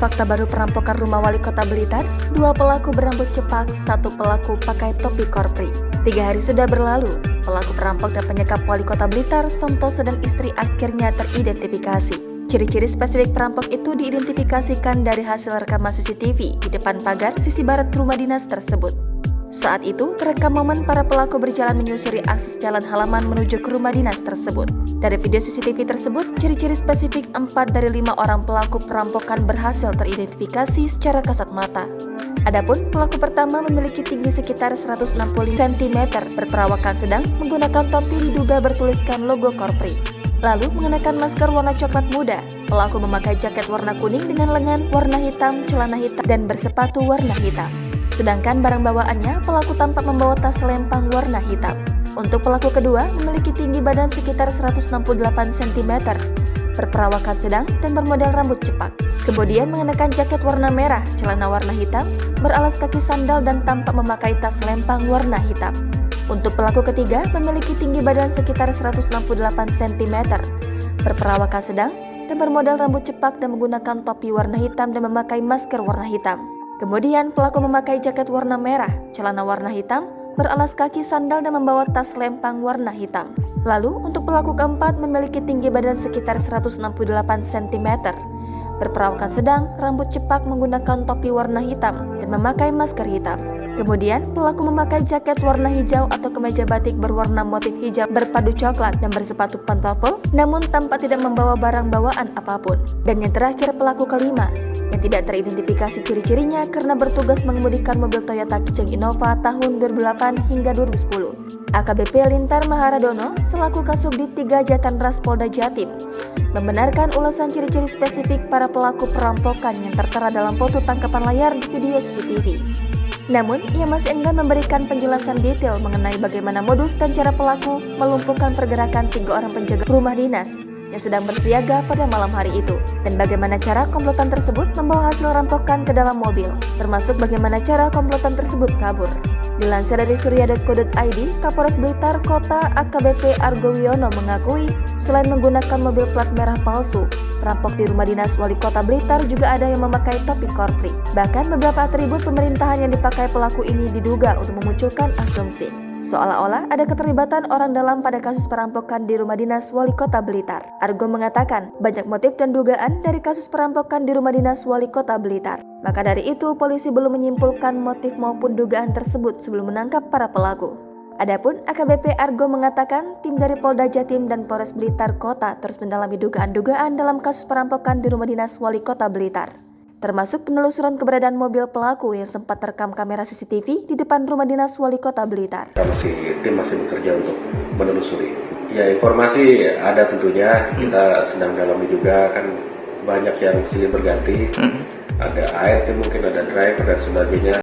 fakta baru perampokan rumah wali kota Blitar, 2 pelaku berambut cepak, 1 pelaku pakai topi korpri. 3 hari sudah berlalu, pelaku perampok dan penyekap wali kota Blitar, Santoso dan istri akhirnya teridentifikasi. Ciri-ciri spesifik perampok itu diidentifikasikan dari hasil rekaman CCTV di depan pagar sisi barat rumah dinas tersebut. Saat itu, terekam momen para pelaku berjalan menyusuri akses jalan halaman menuju ke rumah dinas tersebut. Dari video CCTV tersebut, ciri-ciri spesifik 4 dari 5 orang pelaku perampokan berhasil teridentifikasi secara kasat mata. Adapun pelaku pertama memiliki tinggi sekitar 160 cm, berperawakan sedang, menggunakan topi diduga bertuliskan logo korpri. Lalu mengenakan masker warna coklat muda. Pelaku memakai jaket warna kuning dengan lengan warna hitam, celana hitam, dan bersepatu warna hitam. Sedangkan barang bawaannya, pelaku tampak membawa tas selempang warna hitam. Untuk pelaku kedua, memiliki tinggi badan sekitar 168 cm, berperawakan sedang, dan bermodel rambut cepak. Kemudian mengenakan jaket warna merah, celana warna hitam, beralas kaki sandal, dan tampak memakai tas selempang warna hitam. Untuk pelaku ketiga, memiliki tinggi badan sekitar 168 cm, berperawakan sedang, dan bermodel rambut cepak dan menggunakan topi warna hitam dan memakai masker warna hitam. Kemudian pelaku memakai jaket warna merah, celana warna hitam, beralas kaki sandal dan membawa tas selempang warna hitam. Lalu untuk pelaku keempat memiliki tinggi badan sekitar 168 cm, berperawakan sedang, rambut cepak, menggunakan topi warna hitam dan memakai masker hitam. Kemudian pelaku memakai jaket warna hijau atau kemeja batik berwarna motif hijau berpadu coklat dan bersepatu pantofel, namun tampak tidak membawa barang bawaan apapun. Dan yang terakhir pelaku kelima, yang tidak teridentifikasi ciri-cirinya karena bertugas mengemudikan mobil Toyota Kijang Innova tahun 2008 hingga 2010. AKBP Lintar Maharadono selaku Kasubdit 3 Jatanras Polda Jatim membenarkan ulasan ciri-ciri spesifik para pelaku perampokan yang tertera dalam foto tangkapan layar di video CCTV. Namun, ia masih enggan memberikan penjelasan detail mengenai bagaimana modus dan cara pelaku melumpuhkan pergerakan 3 orang penjaga rumah dinas yang sedang bersiaga pada malam hari itu, dan bagaimana cara komplotan tersebut membawa hasil rampokan ke dalam mobil, termasuk bagaimana cara komplotan tersebut kabur. Dilansir dari surya.co.id, Kapolres Blitar Kota AKBP Argo Wiono mengakui selain menggunakan mobil plat merah palsu, perampok di rumah dinas wali kota Blitar juga ada yang memakai topi korpri. Bahkan beberapa atribut pemerintahan yang dipakai pelaku ini diduga untuk memunculkan asumsi seolah-olah ada keterlibatan orang dalam pada kasus perampokan di rumah dinas wali kota Blitar. Argo mengatakan banyak motif dan dugaan dari kasus perampokan di rumah dinas wali kota Blitar. Maka dari itu, polisi belum menyimpulkan motif maupun dugaan tersebut sebelum menangkap para pelaku. Adapun AKBP Argo mengatakan tim dari Polda Jatim dan Polres Blitar Kota terus mendalami dugaan-dugaan dalam kasus perampokan di rumah dinas wali kota Blitar, termasuk penelusuran keberadaan mobil pelaku yang sempat terekam kamera CCTV di depan rumah dinas wali kota Blitar. Tim masih bekerja untuk menelusuri. Ya, informasi ada tentunya, kita sedang dalami juga, kan banyak yang silih berganti. Ada ART, mungkin ada driver dan sebagainya.